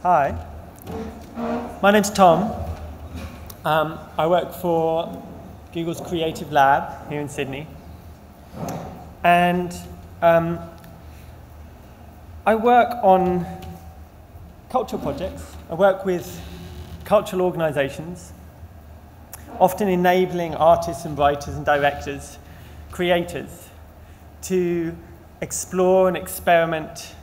Hi, my name's Tom. I work for Google's Creative Lab here in Sydney. And I work on cultural projects. I work with cultural organizations, often enabling artists and writers and directors, creators, to explore and experiment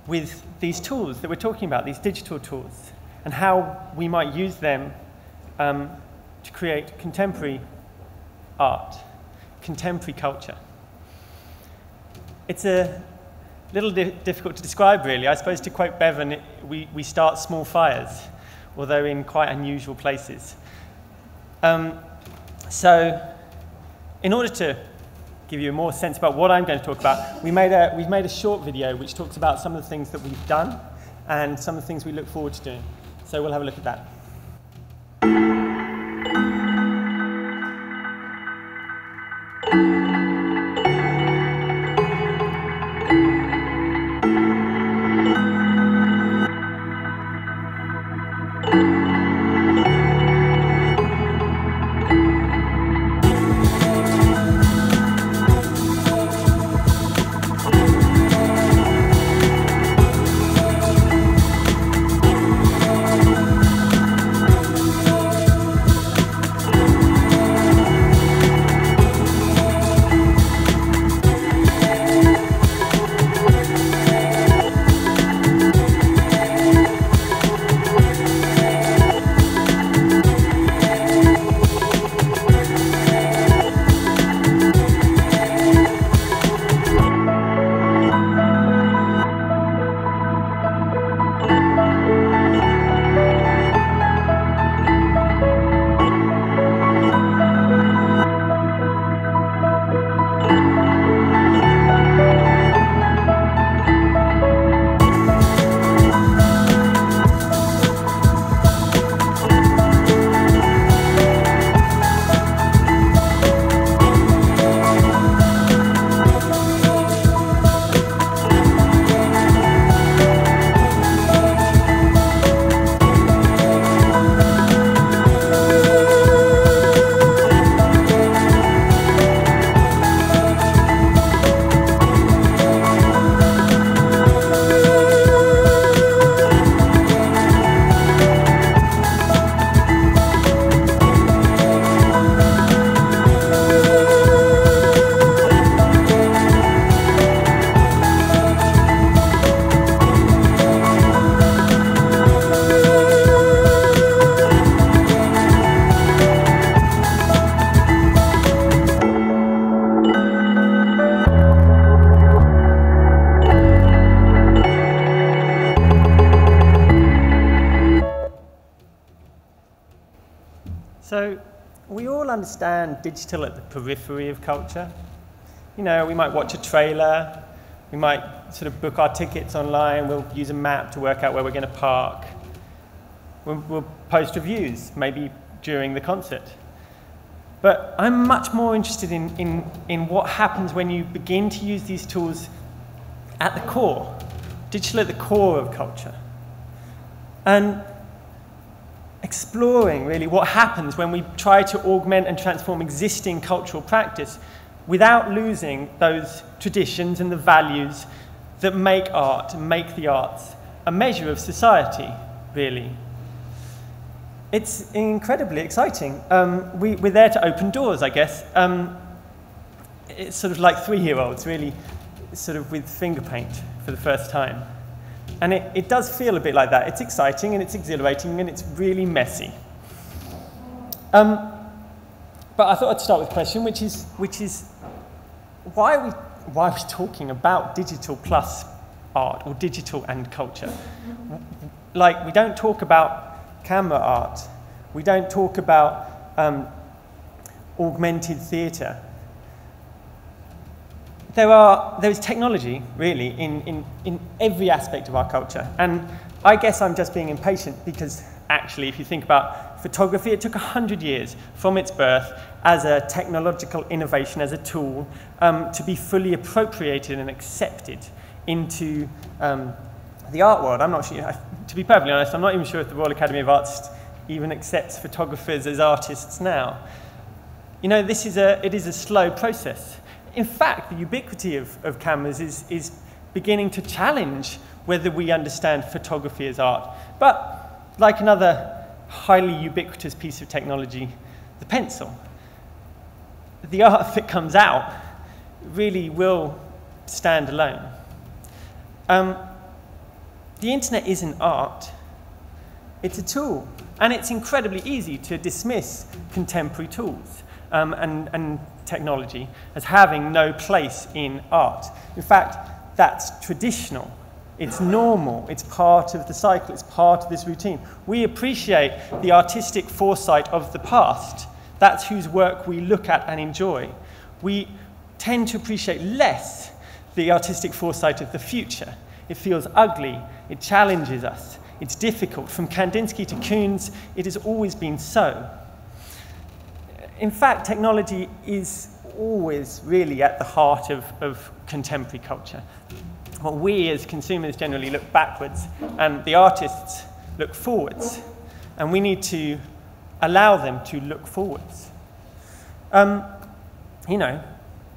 with these tools that we're talking about, these digital tools, and how we might use them to create contemporary art, contemporary culture. It's a little difficult to describe, really. I suppose, to quote Bevan, we start small fires, although in quite unusual places. So in order to give you more sense about what I'm going to talk about, we've made a short video which talks about some of the things that we've done and some of the things we look forward to doing. So we'll have a look at that. So we all understand digital at the periphery of culture. You know, we might watch a trailer, we might sort of book our tickets online, we'll use a map to work out where we're going to park. We'll post reviews, maybe during the concert. But I'm much more interested in what happens when you begin to use these tools at the core, digital at the core of culture. And exploring, really, what happens when we try to augment and transform existing cultural practice without losing those traditions and the values that make art, make the arts a measure of society, really. It's incredibly exciting. We're there to open doors, I guess. It's sort of like 3-year-olds, really, sort of with finger paint for the first time. And it does feel a bit like that. It's exciting and it's exhilarating and it's really messy. But I thought I'd start with a question, which is why are we talking about digital plus art or digital and culture? Like, we don't talk about camera art. We don't talk about augmented theatre. There is technology, really, in every aspect of our culture. And I guess I'm just being impatient because, actually, if you think about photography, it took 100 years from its birth as a technological innovation, as a tool, to be fully appropriated and accepted into The art world, I'm not sure, to be perfectly honest, I'm not even sure if the Royal Academy of Arts even accepts photographers as artists now. You know, it is a slow process. In fact, the ubiquity of cameras is beginning to challenge whether we understand photography as art. But like another highly ubiquitous piece of technology, the pencil, the art that comes out really will stand alone. The internet isn't art, it's a tool. And it's incredibly easy to dismiss contemporary tools and technology as having no place in art. In fact, that's traditional. It's normal. It's part of the cycle. It's part of this routine. We appreciate the artistic foresight of the past. That's whose work we look at and enjoy. We tend to appreciate less the artistic foresight of the future. It feels ugly. It challenges us. It's difficult. From Kandinsky to Koons, it has always been so. In fact, technology is always really at the heart of contemporary culture. Well, we as consumers generally look backwards, and the artists look forwards. And we need to allow them to look forwards. You know,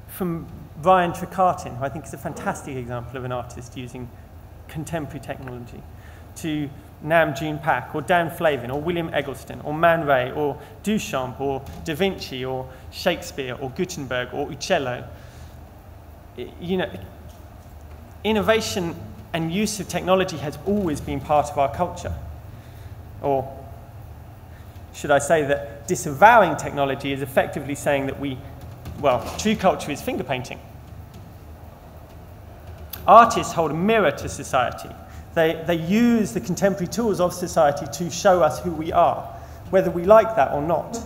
from Brian Trecartin, who I think is a fantastic example of an artist using contemporary technology, to Nam June Pak, or Dan Flavin, or William Eggleston, or Man Ray, or Duchamp, or Da Vinci, or Shakespeare, or Gutenberg, or Uccello. You know, innovation and use of technology has always been part of our culture. Or should I say that disavowing technology is effectively saying that true culture is finger painting. Artists hold a mirror to society. They use the contemporary tools of society to show us who we are, whether we like that or not.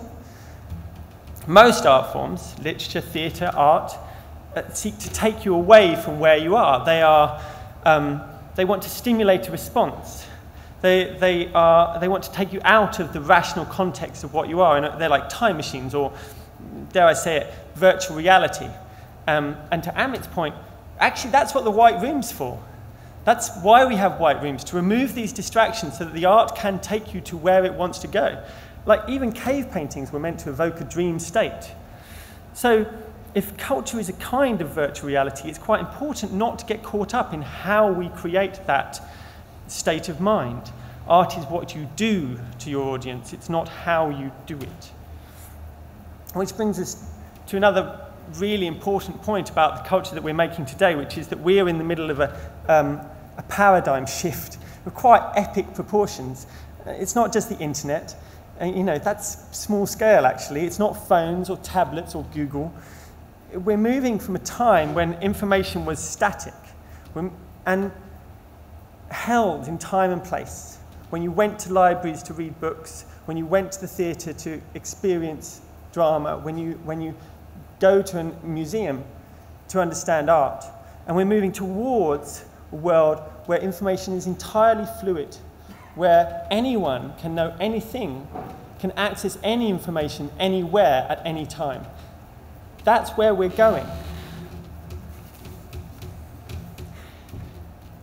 Most art forms, literature, theatre, art, seek to take you away from where you are. They want to stimulate a response. They want to take you out of the rational context of what you are, and they're like time machines, or, dare I say it, virtual reality. And to Amit's point, actually that's what the white room's for. That's why we have white rooms, to remove these distractions so that the art can take you to where it wants to go. Like even cave paintings were meant to evoke a dream state. So if culture is a kind of virtual reality, it's quite important not to get caught up in how we create that state of mind. Art is what you do to your audience, it's not how you do it. Which brings us to another really important point about the culture that we're making today, which is that we're in the middle of a paradigm shift of quite epic proportions. It's not just the internet, you know, that's small scale actually. It's not phones or tablets or Google. We're moving from a time when information was static and held in time and place. When you went to libraries to read books, when you went to the theatre to experience drama, when you go to a museum to understand art. And we're moving towards a world where information is entirely fluid, where anyone can know anything, can access any information anywhere at any time. That's where we're going.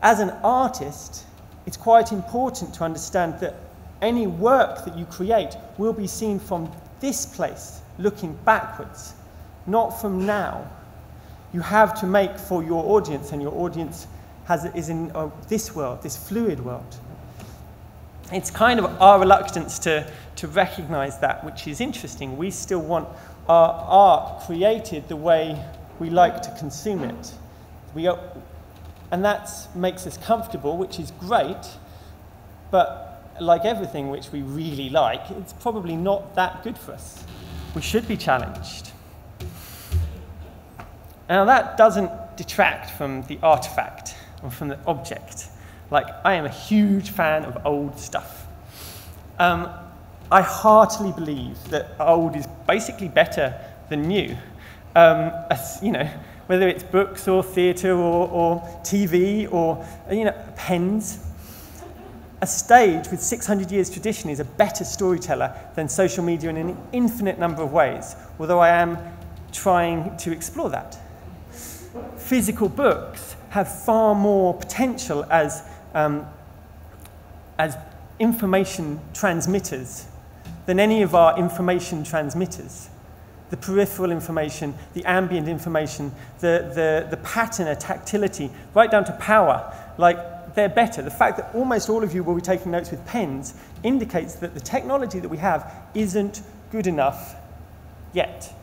As an artist, it's quite important to understand that any work that you create will be seen from this place, looking backwards, not from now. You have to make for your audience, and your audience is in this world, this fluid world. It's kind of our reluctance to recognize that, which is interesting. We still want our art created the way we like to consume it. And that makes us comfortable, which is great, but like everything which we really like, it's probably not that good for us. We should be challenged. Now that doesn't detract from the artifact or from the object. Like, I am a huge fan of old stuff. I heartily believe that old is basically better than new. You know, whether it's books or theatre or TV or, you know, pens. A stage with 600 years tradition is a better storyteller than social media in an infinite number of ways, although I am trying to explore that. Physical books have far more potential as as information transmitters than any of our information transmitters. The peripheral information, the ambient information, the patina, tactility, right down to power, like they're better. The fact that almost all of you will be taking notes with pens indicates that the technology that we have isn't good enough yet.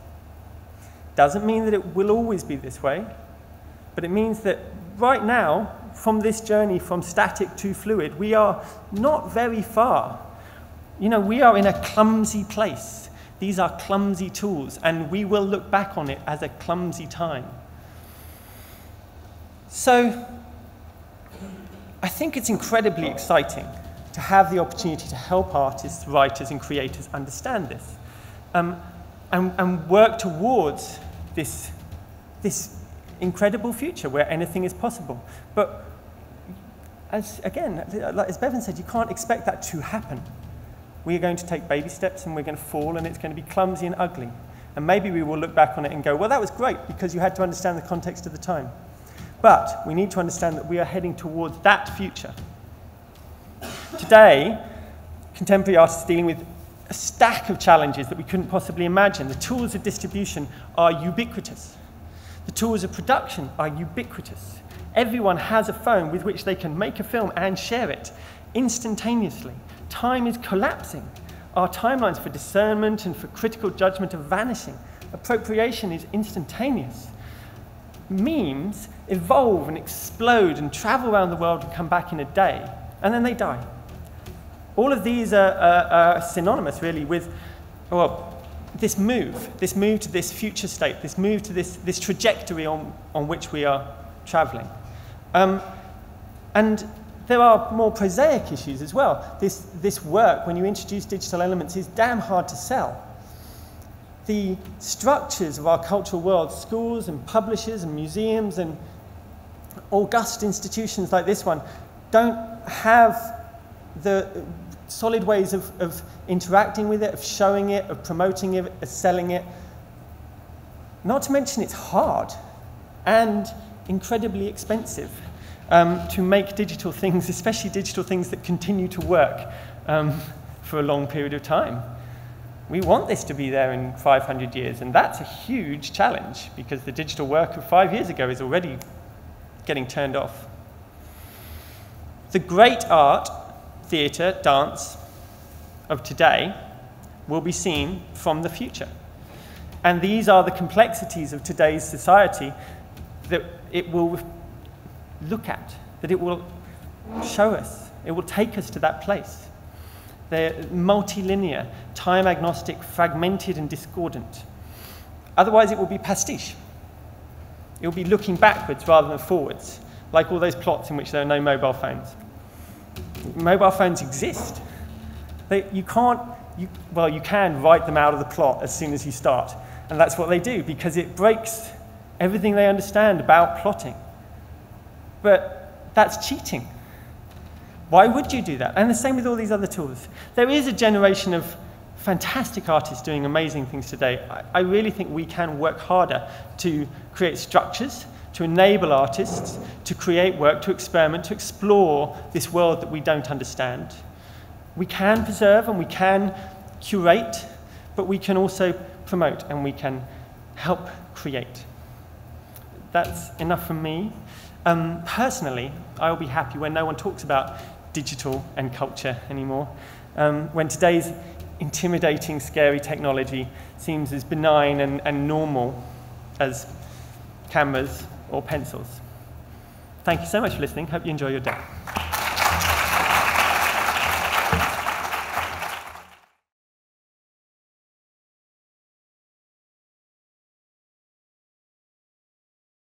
Doesn't mean that it will always be this way, but it means that right now, from this journey from static to fluid, we are not very far. You know, we are in a clumsy place. These are clumsy tools, and we will look back on it as a clumsy time. So, I think it's incredibly exciting to have the opportunity to help artists, writers, and creators understand this, and work towards this incredible future where anything is possible. But as Bevan said, you can't expect that to happen. We are going to take baby steps, and we're going to fall, and it's going to be clumsy and ugly. And maybe we will look back on it and go, well, that was great because you had to understand the context of the time. But we need to understand that we are heading towards that future. Today, contemporary artists are dealing with a stack of challenges that we couldn't possibly imagine. The tools of distribution are ubiquitous. The tools of production are ubiquitous. Everyone has a phone with which they can make a film and share it instantaneously. Time is collapsing. Our timelines for discernment and for critical judgment are vanishing. Appropriation is instantaneous. Memes evolve and explode and travel around the world and come back in a day, and then they die. All of these are synonymous, really, with, well, this move to this future state, this move to this trajectory on which we are traveling. And there are more prosaic issues as well. This work, when you introduce digital elements, is damn hard to sell. The structures of our cultural world, schools and publishers and museums and august institutions like this one, don't have the solid ways of interacting with it, of showing it, of promoting it, of selling it. Not to mention it's hard and incredibly expensive to make digital things, especially digital things that continue to work for a long period of time. We want this to be there in 500 years, and that's a huge challenge because the digital work of 5 years ago is already getting turned off. The great art, theatre, dance of today will be seen from the future. And these are the complexities of today's society that it will look at, that it will show us. It will take us to that place. They're multilinear, time-agnostic, fragmented and discordant. Otherwise, it will be pastiche. It will be looking backwards rather than forwards, like all those plots in which there are no mobile phones. Mobile phones exist. You can write them out of the plot as soon as you start, and that's what they do, because it breaks everything they understand about plotting. But that's cheating. Why would you do that? And the same with all these other tools. There is a generation of fantastic artists doing amazing things today. I really think we can work harder to create structures, to enable artists to create work, to experiment, to explore this world that we don't understand. We can preserve and we can curate, but we can also promote and we can help create. That's enough from me. Personally, I'll be happy when no one talks about digital and culture anymore, when today's intimidating, scary technology seems as benign and normal as cameras or pencils. Thank you so much for listening. Hope you enjoy your day.